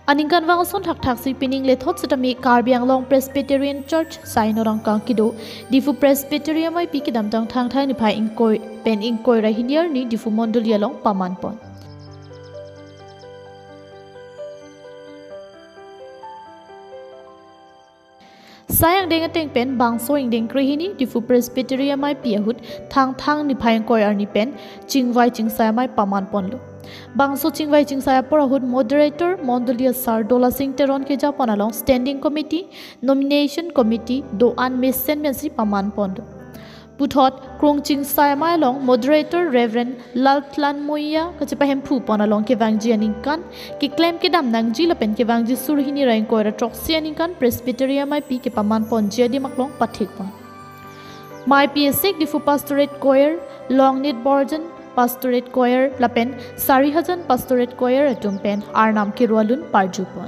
Aningkan wang son thak si pining le thot setami Karbiang Long Presbyterian Church Sainorang Kangkido Diphu Presbytery Meipi kidam tang thang thang ni phai ingkoi pen ingkoi ra hinier ni Diphu Mondoli along pamanpon. Sayang dengan teng pen bangso Ingdeng krehini Diphu Presbytery Meipi ahut thang thang ni phai ingkoi arni pen chingwai chingsaya mai pamanpon lo. Bangso chingwai chingsaya porahut moderator Mondoli Sar Dola Singh Teron ke Japan along standing committee nomination committee doan mesen mensi paman pond. Puthot krong chingsaya mai along moderator Reverend Laltlan Moya ke Japan phu pon along ke wangji aningkan ke claim ke dam nangji lapen ke wangji surhini rain ko ra troxi aningkan Presbytery Meipi ke paman pon jadi maklong pathik pon. Meipi sek Diphu pastorate choir long need borjan pastorate choir lapen Sarihajan pastorate choir atumpen arnam kirwalun parjupon.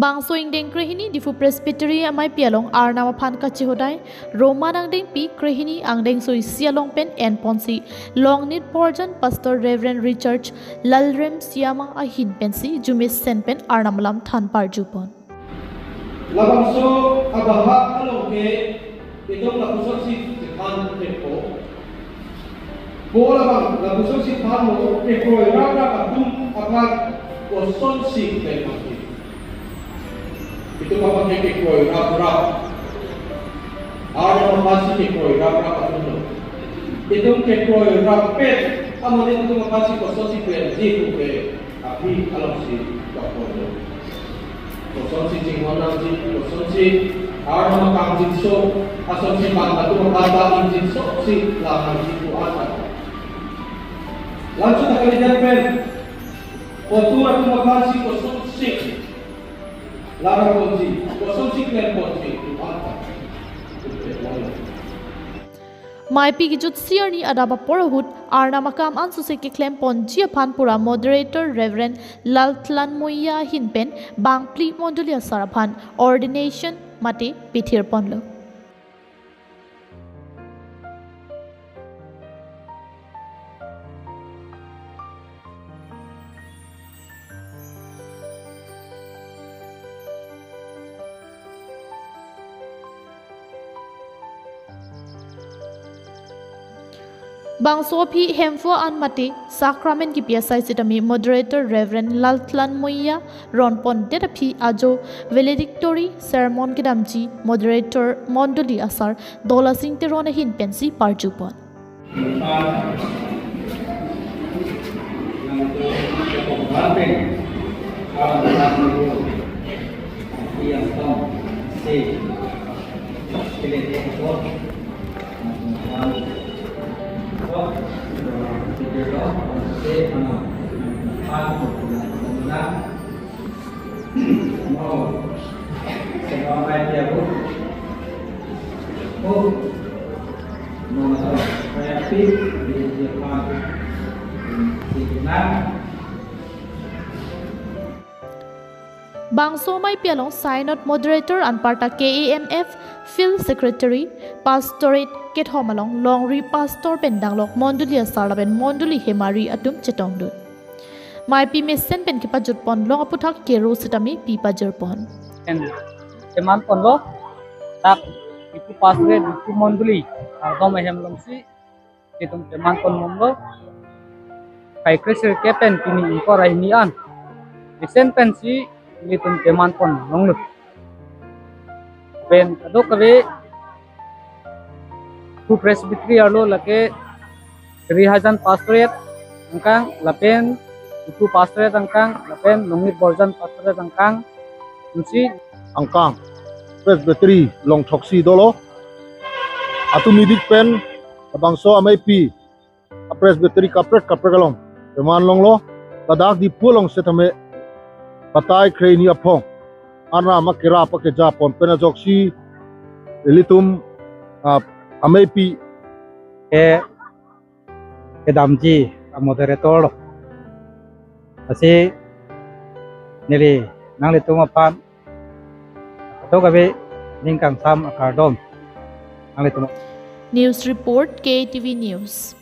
Bangso Ingdeng krehini Diphu Presbytery Meipi along arnama phan kachi hodai Roman angdeng pi krehini angdeng soi sialong pen en ponsi long need porjan pastor Reverend Richard Lalrem siama ahin pensi jumis sen pen arnamalam than parjupon. Labangso abaha along ke itong lapusok si kan tepo bola bang lapusok si kan mo tepo rara atum apat koson si tepo itu pakai kekoi rap ada masih kekoi rap atau itu kekoi rap pet amalin itu masih kosong si jitu ke api alam si kapodo kosong si cingwana si kosong si ada makam jinso asal si bangga tu makata jinso si lahan si kuasa langsung tak kali jalan kotor tu makasi kosong si Lara Ponzi, kosong si Claire Ponzi, Meipi kejut siar ni adaba porahut arna makam ansu se ke claim ponji aphan pura moderator Reverend Laltlan Moya hinpen bangpli Mondoli saraphan ordination mate pithir ponlo. Bangso phi hemfo an mate sacrament ki piasai sitami moderator Reverend Laltlan Moya ronpon terapi ajo valedictory sermon kidamji moderator Mondoli asar Dola Singh Teron hin pensi parjupon. Bangso Meipi along synod moderator anparta KAMF field secretary pastorate ket homalong longri pastor pendanglok Mondoli asaraben Mondoli hemari atum chetongdu Meipi mesen pen kipa jutpon long aputhak kero sitami pipa jerpon en teman ponlo tak itu pasre Diphu Mondoli agam ehem longsi itum teman pon momlo kai kresir kepen kini inkor ahinian mesen pensi litum teman pon nonglut ben adok kabe Diphu Presbytery arlo lake 3000 pastorate angkang lapen Diphu pastorate angkang lapen nongit borjan pastorate angkang unsi angkang Presbytery long thoksi dolo atu midik pen abangso Meipi Presbytery kapret kalong teman long lo tadak di pulong setame patai krehini apong ana makira pakeja pon pena joksi litum Meipi ke damji moderator asi nili nang litum apan to kabe ningkang sam akardom nang litum News Report KTV News.